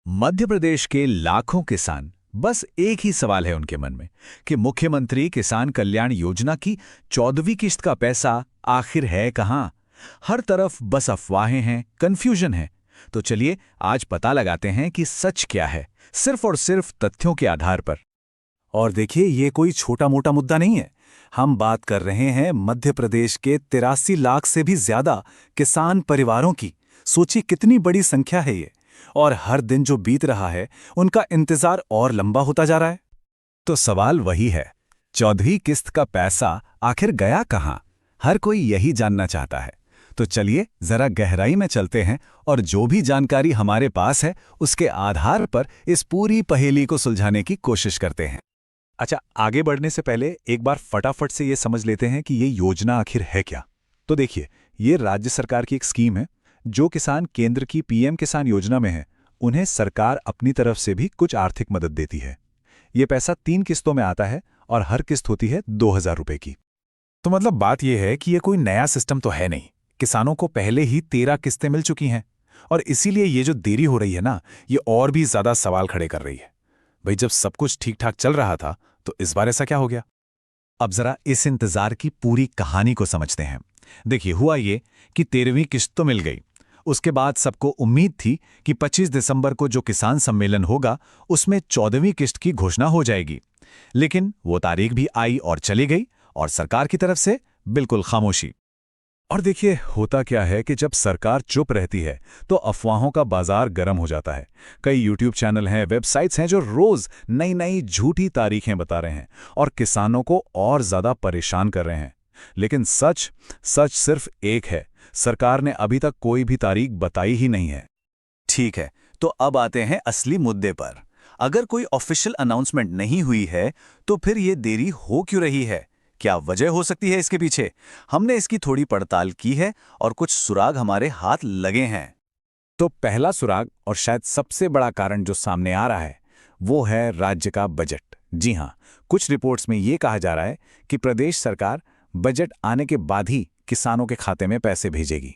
मध्य प्रदेश के लाखों किसान बस एक ही सवाल है उनके मन में कि मुख्यमंत्री किसान कल्याण योजना की 14वीं किस्त का पैसा आखिर है कहां। हर तरफ बस अफवाहें हैं, कंफ्यूजन है। तो चलिए आज पता लगाते हैं कि सच क्या है, सिर्फ और सिर्फ तथ्यों के आधार पर। और देखिए, ये कोई छोटा मोटा मुद्दा नहीं है। हम बात कर रहे हैं मध्य प्रदेश के 83 लाख से भी ज्यादा किसान परिवारों की। सोचिए कितनी बड़ी संख्या है ये। और हर दिन जो बीत रहा है, उनका इंतजार और लंबा होता जा रहा है। तो सवाल वही है, 14वीं किस्त का पैसा आखिर गया कहां? हर कोई यही जानना चाहता है। तो चलिए जरा गहराई में चलते हैं और जो भी जानकारी हमारे पास है उसके आधार पर इस पूरी पहेली को सुलझाने की कोशिश करते हैं। अच्छा, आगे बढ़ने से पहले एक बार फटाफट से ये समझ लेते हैं कि ये योजना आखिर है क्या। तो देखिए, ये राज्य सरकार की एक स्कीम है। जो किसान केंद्र की पीएम किसान योजना में है, उन्हें सरकार अपनी तरफ से भी कुछ आर्थिक मदद देती है। ये पैसा 3 किस्तों में आता है और हर किस्त होती है 2000 रुपए की। तो मतलब बात यह है कि ये कोई नया सिस्टम तो है नहीं। किसानों को पहले ही 13 किस्तें मिल चुकी हैं। और इसीलिए ये जो देरी हो रही है ना, ये और भी ज्यादा सवाल खड़े कर रही है। भाई, जब सब कुछ ठीक ठाक चल रहा था तो इस बार ऐसा क्या हो गया? अब जरा इस इंतजार की पूरी कहानी को समझते हैं। देखिए, हुआ ये कि 13वीं किस्त तो मिल गई। उसके बाद सबको उम्मीद थी कि 25 दिसंबर को जो किसान सम्मेलन होगा उसमें 14वीं किस्त की घोषणा हो जाएगी। लेकिन वो तारीख भी आई और चली गई और सरकार की तरफ से बिल्कुल खामोशी। और देखिए, होता क्या है कि जब सरकार चुप रहती है तो अफवाहों का बाजार गर्म हो जाता है। कई यूट्यूब चैनल हैं, वेबसाइट्स हैं जो रोज नई नई झूठी तारीखें बता रहे हैं और किसानों को और ज्यादा परेशान कर रहे हैं। लेकिन सच सिर्फ एक है, सरकार ने अभी तक कोई भी तारीख बताई ही नहीं है। ठीक है, तो अब आते हैं असली मुद्दे पर। अगर कोई ऑफिशियल अनाउंसमेंट नहीं हुई है तो फिर ये देरी हो क्यों रही है? क्या वजह हो सकती है इसके पीछे? हमने इसकी थोड़ी पड़ताल की है और कुछ सुराग हमारे हाथ लगे हैं। तो पहला सुराग और शायद सबसे बड़ा कारण जो सामने आ रहा है, वो है राज्य का बजट। जी हां, कुछ रिपोर्ट्स में ये कहा जा रहा है कि प्रदेश सरकार बजट आने के बाद ही किसानों के खाते में पैसे भेजेगी।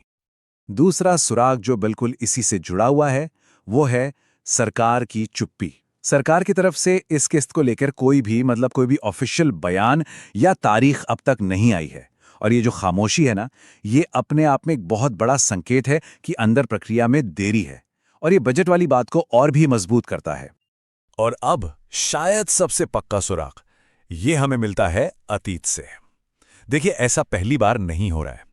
दूसरा सुराग जो बिल्कुल इसी से जुड़ा हुआ है, वो है सरकार की चुप्पी। सरकार की तरफ से इस किस्त को लेकर कोई भी ऑफिशियल बयान या तारीख अब तक नहीं आई है। और ये जो खामोशी है ना, ये अपने आप में एक बहुत बड़ा संकेत है कि अंदर प्रक्रिया में देरी है। और ये बजट वाली बात को और भी मजबूत करता है। और अब शायद सबसे पक्का सुराग ये हमें मिलता है अतीत से। देखिए, ऐसा पहली बार नहीं हो रहा है।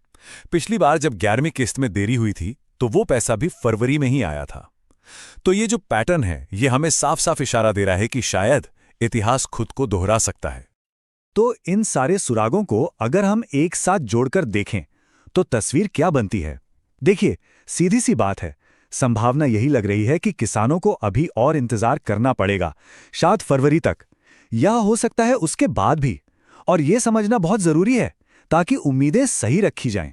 पिछली बार जब 11वीं किस्त में देरी हुई थी तो वो पैसा भी फरवरी में ही आया था। तो ये जो पैटर्न है, ये हमें साफ साफ इशारा दे रहा है कि शायद इतिहास खुद को दोहरा सकता है। तो इन सारे सुरागों को अगर हम एक साथ जोड़कर देखें तो तस्वीर क्या बनती है? देखिए, सीधी सी बात है, संभावना यही लग रही है कि किसानों को अभी और इंतजार करना पड़ेगा, शायद फरवरी तक, या हो सकता है उसके बाद भी। और यह समझना बहुत जरूरी है ताकि उम्मीदें सही रखी जाएं।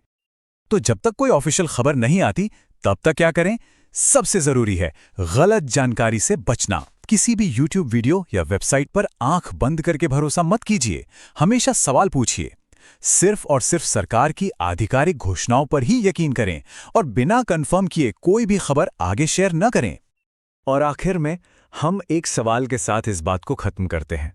तो जब तक कोई ऑफिशियल खबर नहीं आती, तब तक क्या करें? सबसे जरूरी है गलत जानकारी से बचना। किसी भी YouTube वीडियो या वेबसाइट पर आंख बंद करके भरोसा मत कीजिए। हमेशा सवाल पूछिए। सिर्फ और सिर्फ सरकार की आधिकारिक घोषणाओं पर ही यकीन करें और बिना कंफर्म किए कोई भी खबर आगे शेयर न करें। और आखिर में हम एक सवाल के साथ इस बात को खत्म करते हैं।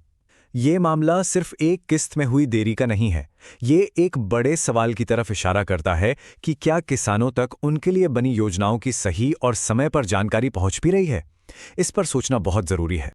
ये मामला सिर्फ एक किस्त में हुई देरी का नहीं है। ये एक बड़े सवाल की तरफ इशारा करता है कि क्या किसानों तक उनके लिए बनी योजनाओं की सही और समय पर जानकारी पहुंच भी रही है? इस पर सोचना बहुत जरूरी है।